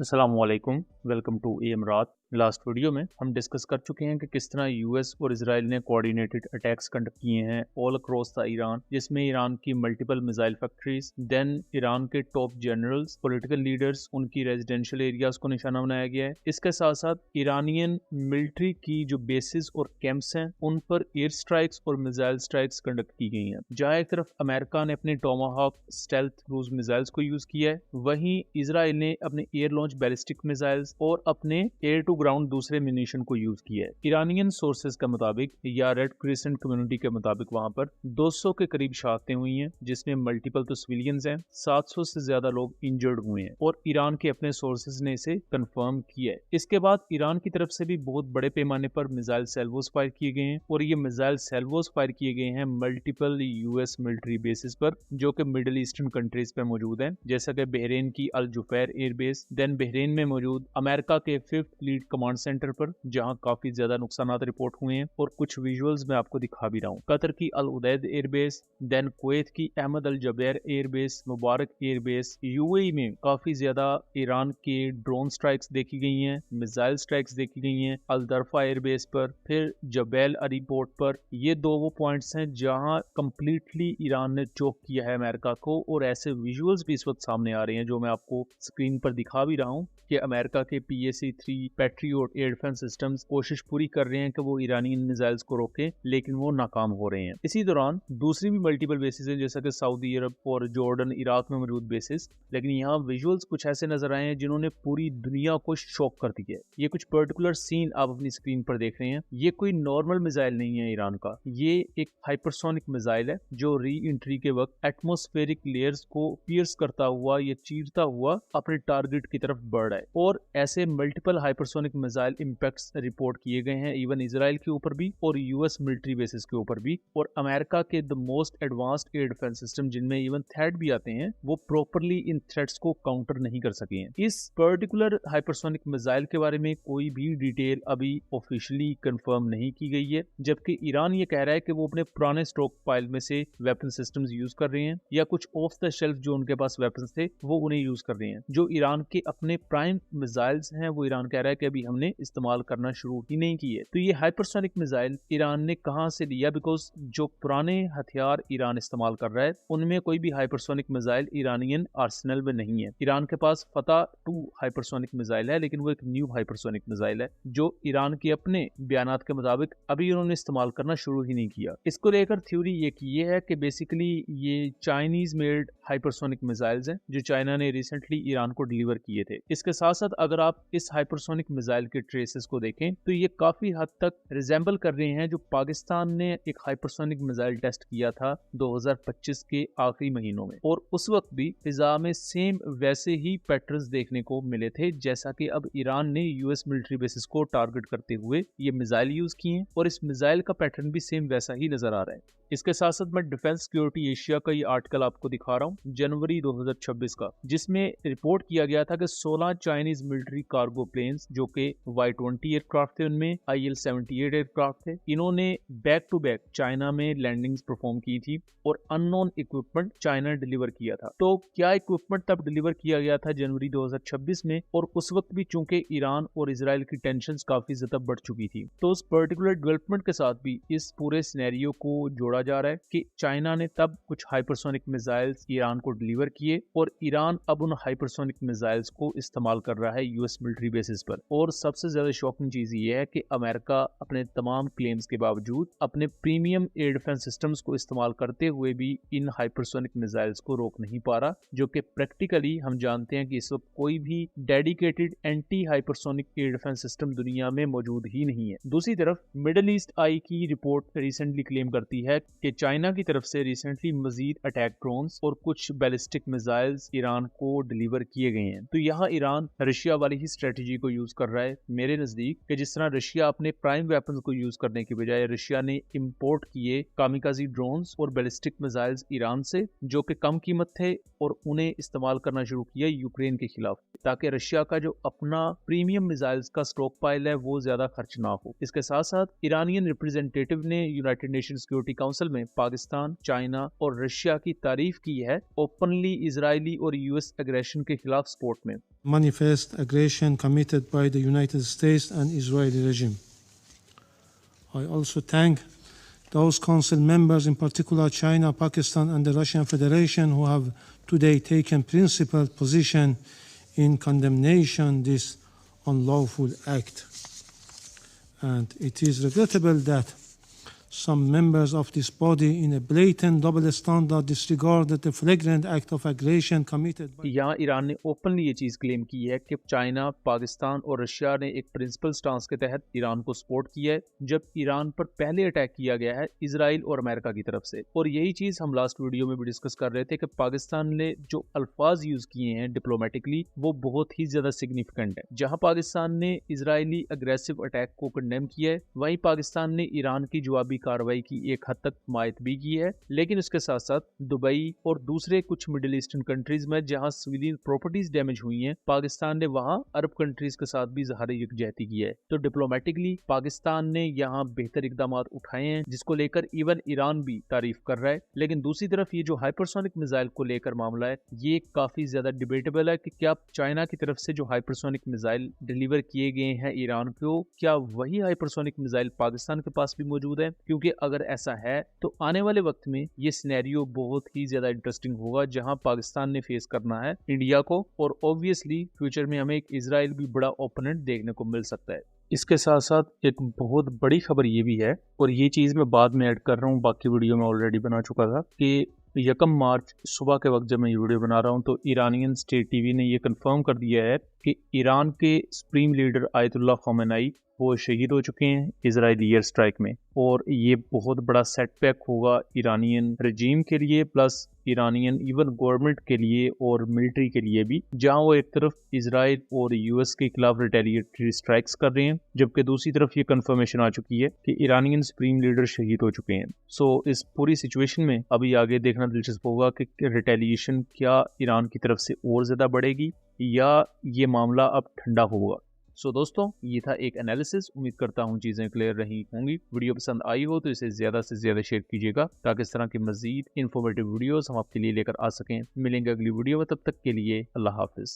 अस्सलाम वालेकुम, welcome to M रात। लास्ट वीडियो में हम डिस्कस कर चुके हैं कि किस तरह यूएस और इजराइल ने कोऑर्डिनेटेड अटैक्स कंडक्ट किए हैं ऑल अक्रॉस द ईरान, जिसमें ईरान की multiple missile factories, then Iran के टॉप जनरल्स, पॉलिटिकल लीडर्स, उनकी रेजिडेंशियल एरियाज को निशाना बनाया गया है। इसके साथ साथ ईरानियन मिलिट्री की जो बेसिस और कैंप्स हैं उन पर एयर स्ट्राइक्स और मिसाइल स्ट्राइक्स कंडक्ट की गई हैं। जहां एक तरफ अमेरिका ने अपने टोमाहॉक स्टेल्थ क्रूज मिसाइल्स को यूज किया है, वहीं इजराइल ने अपने एयर लॉन्च बैलिस्टिक मिसाइल्स और अपने एयर टू ग्राउंड दूसरे म्यूनिशन को यूज किया है। ईरानियन सोर्सेज के मुताबिक या रेड क्रिसेंट कम्युनिटी के मुताबिक वहां पर 200 के करीब शहादतें हुई हैं, जिसमें मल्टीपल तो सिविलियंस हैं, 700 से ज्यादा लोग इंजर्ड हुए हैं और ईरान के अपने सोर्सेज ने इसे कंफर्म किया है। इसके बाद ईरान की तरफ से भी बहुत बड़े पैमाने पर मिसाइल सेल्वोस फायर किए गए हैं और ये मिसाइल सेल्वोस फायर किए गए हैं मल्टीपल यूएस मिलिट्री बेसिस पर जो कि मिडिल ईस्टर्न कंट्रीज पे मौजूद हैं, जैसा कि बहरीन की अल जुफैर एयरबेस, देन बहरीन में मौजूद अमेरिका के 5th फ्लीट कमांड सेंटर पर जहां काफी ज्यादा नुकसान रिपोर्ट हुए हैं और कुछ विजुअल्स मैं आपको दिखा भी रहा हूँ। कतर की अल उदैद एयरबेस, देन कुवैत की अहमद अल जबैर एयरबेस, मुबारक एयरबेस, यूएई में काफी ज्यादा ईरान के ड्रोन स्ट्राइक्स देखी गई हैं, मिसाइल स्ट्राइक्स देखी गई हैं अल दरफा एयरबेस पर, फिर जबैल अली पोर्ट पर। ये दो वो पॉइंट्स हैं जहां कंप्लीटली ईरान ने चोक किया है अमेरिका को और ऐसे विजुअल्स भी इस वक्त सामने आ रहे हैं जो मैं आपको स्क्रीन पर दिखा भी रहा हूँ कि अमेरिका के PAC-3 patriot air defence systems कोशिश पूरी कर रहे हैं कि वो ईरानी मिसाइल्स को रोकें, लेकिन वो नाकाम हो रहे हैं। इसी दौरान दूसरी भी मल्टीपल बेसिस हैं, जैसा कि सऊदी अरब और जॉर्डन, इराक में मौजूद बेसिस, लेकिन यहाँ विजुअल्स कुछ ऐसे नजर आए हैं जिन्होंने पूरी दुनिया को शॉक कर दिया है। ये कुछ पर्टिकुलर सीन आप अपनी स्क्रीन पर देख रहे हैं। ये कोई नॉर्मल मिसाइल नहीं है ईरान का, ये एक हाइपरसोनिक मिसाइल है जो री एंट्री के वक्त एटमॉस्फेरिक लेयर्स को पियर्स करता हुआ या चीरता हुआ अपने टारगेट की तरफ बढ़ रहा है और ऐसे multiple hypersonic missile impacts report किए गए हैं इवन इजराइल के ऊपर भी और यूएस मिलिट्री बेसिस के ऊपर भी। और अमेरिका के the most advanced air defence system जिनमें इवन थ्रेट भी आते हैं, वो प्रॉपरली इन थ्रेट्स को काउंटर नहीं कर सके हैं। इस पर्टिकुलर हाइपरसोनिक मिसाइल के बारे में कोई भी डिटेल अभी ऑफिशियली कंफर्म नहीं की गई है, जबकि ईरान ये कह रहा है कि वो अपने पुराने स्टॉक पाइल में से वेपन सिस्टम्स यूज कर रहे हैं या कुछ ऑफ द शेल्फ जो उनके पास वेपन्स थे वो उन्हें यूज कर रहे हैं। जो ईरान के अपने प्राइम मिसाइल्स हैं वो ईरान कह रहा है कि अभी हमने इस्तेमाल करना शुरू ही नहीं किए। तो ये हाइपरसोनिक मिसाइल ईरान ने कहां से लिया? बिकॉज जो पुराने हथियार ईरान इस्तेमाल कर रहा है उनमें कोई भी हाइपरसोनिक मिसाइल ईरानियन आर्सेनल में नहीं है। ईरान के पास फतह 2 हाइपरसोनिक मिसाइल है, लेकिन वो एक न्यू हाइपरसोनिक मिसाइल है जो ईरान के अपने बयानात के मुताबिक अभी उन्होंने इस्तेमाल करना शुरू ही नहीं किया। इसको लेकर थ्योरी ये है कि बेसिकली ये चाइनीज मेड हाइपरसोनिक मिसाइल्स हैं जो चाइना ने रिसेंटली ईरान को डिलीवर किए थे। इसके साथ साथ अगर आप इस हाइपरसोनिक मिसाइल के ट्रेसेस को देखें तो ये काफी हद तक रिजेंबल कर रहे हैं जो पाकिस्तान ने एक हाइपरसोनिक मिसाइल टेस्ट किया था 2025 के आखिरी महीनों में, और उस वक्त भी फिजा में सेम वैसे ही पैटर्न्स देखने को मिले थे जैसा कि अब ईरान ने यूएस मिलिट्री बेसिस को टारगेट करते हुए ये मिसाइल यूज किए और इस मिसाइल का पैटर्न भी सेम वैसा ही नजर आ रहा है। इसके साथ साथ मैं डिफेंस सिक्योरिटी एशिया का ये आर्टिकल आपको दिखा रहा हूँ जनवरी 2026 का, जिसमें रिपोर्ट किया गया था कि 16 चाइनीज मिलिट्री कार्गो प्लेन्स जो कि Y-20 एयरक्राफ्ट थे, उनमें IL-78 एयरक्राफ्ट थे, इन्होंने बैक टू बैक चाइना में लैंडिंग्स परफॉर्म की थी और अननोन इक्विपमेंट चाइना ने डिलीवर किया था। तो क्या इक्विपमेंट तब डिलीवर किया गया था जनवरी 2026 में, और उस वक्त भी चूंकि ईरान और इसराइल की टेंशन काफी ज्यादा बढ़ चुकी थी, तो उस पर्टिकुलर डेवलपमेंट के साथ भी इस पूरे सिनेरियो को जोड़ा जा रहा है कि चाइना ने तब कुछ हाइपरसोनिक मिसाइल्स ईरान को डिलीवर किए और ईरान अब उन हाइपरसोनिक मिसाइल्स को इस्तेमाल कर रहा है यूएस मिलिट्री बेसिस पर। और सबसे ज्यादा शॉकिंग चीज ये है कि अमेरिका अपने तमाम क्लेम्स के बावजूद अपने प्रीमियम एयर डिफेंस सिस्टम्स को इस्तेमाल करते हुए भी इन हाइपरसोनिक मिसाइल्स को रोक नहीं पा रहा, जो कि प्रैक्टिकली हम जानते हैं कि इस वक्त कोई भी dedicated anti hypersonic air defence system दुनिया में मौजूद ही नहीं है। दूसरी तरफ मिडिल ईस्ट आई की रिपोर्ट रिसेंटली क्लेम करती है कि चाइना की तरफ से रिसेंटली मजीद अटैक ड्रोन्स और कुछ बैलिस्टिक मिसाइल्स ईरान को डिलीवर किए गए हैं। तो यहाँ ईरान रशिया वाली ही स्ट्रेटेजी को यूज कर रहा है मेरे नजदीक, कि जिस तरह रशिया अपने प्राइम वेपन्स को यूज करने की बजाय रशिया ने इंपोर्ट किए कामिकाजी ड्रोन्स और बैलिस्टिक मिसाइल्स ईरान से जो कि कम कीमत थे और उन्हें इस्तेमाल करना शुरू किया यूक्रेन के खिलाफ, ताकि रशिया का जो अपना प्रीमियम मिसाइल्स का स्टॉक पाइल है वो ज्यादा खर्च ना हो। इसके साथ साथ ईरानियन रिप्रेजेंटेटिव ने United nation security council council में पाकिस्तान, चाइना और रशिया की तारीफ की है ओपनली इजरायली और यूएस एग्रेशन के खिलाफ सपोर्ट में। Manifest aggression committed by the United States and Israeli regime. I also thank those council members, in particular China, Pakistan and the Russian Federation, who have today taken principled position in condemnation this unlawful act. And it is regrettable that some members of this body, in a blatant double standard, disregarded the flagrant act of aggression committed by... यहाँ Iran ने openly ये चीज claim की है कि China, Pakistan और Russia ने एक प्रिंसिपल स्टांस के तहत ईरान को सपोर्ट किया है, जब ईरान पर पहले अटैक किया गया है इजराइल और अमेरिका की तरफ से। और यही चीज हम लास्ट वीडियो में भी डिस्कस कर रहे थे कि पाकिस्तान ने जो अल्फाज यूज किए हैं डिप्लोमेटिकली वो बहुत ही ज्यादा सिग्निफिकेंट है। जहां पाकिस्तान ने इजरायली अग्रेसिव अटैक को कंडेम किया है, वहीं पाकिस्तान ने ईरान की जवाबी कार्रवाई की एक हद तक हिमायत भी की है। लेकिन उसके साथ साथ दुबई और दूसरे कुछ मिडिल ईस्टर्न कंट्रीज में जहां सिविलियन प्रॉपर्टीज डैमेज हुई हैं, पाकिस्तान ने वहां अरब कंट्रीज के साथ भी ज़ाहिर यकजहती की है। तो डिप्लोमेटिकली पाकिस्तान ने यहां बेहतर इकदाम उठाए हैं, जिसको लेकर इवन ईरान भी तारीफ कर रहा है। लेकिन दूसरी तरफ ये जो हाइपरसोनिक मिसाइल को लेकर मामला है, ये काफी ज्यादा डिबेटेबल है कि क्या चाइना की तरफ से जो हाइपरसोनिक मिसाइल डिलीवर किए गए हैं ईरान को, क्या वही हाइपरसोनिक मिसाइल पाकिस्तान के पास भी मौजूद है? क्योंकि अगर ऐसा है तो आने वाले वक्त में ये सिनेरियो बहुत ही ज्यादा इंटरेस्टिंग होगा, जहां पाकिस्तान ने फेस करना है इंडिया को, और ऑब्वियसली फ्यूचर में हमें एक इजराइल भी बड़ा ओपोनेंट देखने को मिल सकता है। इसके साथ साथ एक बहुत बड़ी खबर ये भी है, और ये चीज़ मैं बाद में ऐड कर रहा हूँ, बाकी वीडियो में ऑलरेडी बना चुका था, कि 1 मार्च सुबह के वक्त जब मैं ये वीडियो बना रहा हूँ तो ईरानियन स्टेट टीवी ने ये कंफर्म कर दिया है कि ईरान के सुप्रीम लीडर आयतुल्लाह ख़ामेनी वो शहीद हो चुके हैं इजरायली एयर स्ट्राइक में। और ये बहुत बड़ा सेटबैक होगा ईरानियन रजीम के लिए, प्लस ईरानियन इवन गवर्नमेंट के लिए और मिलिट्री के लिए भी, जहां वो एक तरफ इजराइल और यूएस के खिलाफ रिटेलिएटरी स्ट्राइक्स कर रहे हैं, जबकि दूसरी तरफ ये कंफर्मेशन आ चुकी है कि ईरानियन सुप्रीम लीडर शहीद हो चुके हैं। सो इस पूरी सिचुएशन में अभी आगे देखना दिलचस्प होगा कि रिटेलिएशन क्या ईरान की तरफ से और ज्यादा बढ़ेगी या ये मामला अब ठंडा होगा। सो दोस्तों, ये था एक एनालिसिस। उम्मीद करता हूँ चीज़ें क्लियर रही होंगी। वीडियो पसंद आई हो तो इसे ज़्यादा से ज़्यादा शेयर कीजिएगा, ताकि इस तरह की मज़ीद इन्फॉर्मेटिव वीडियोस हम आपके लिए लेकर आ सकें। मिलेंगे अगली वीडियो में, तब तक के लिए अल्लाह हाफिज़।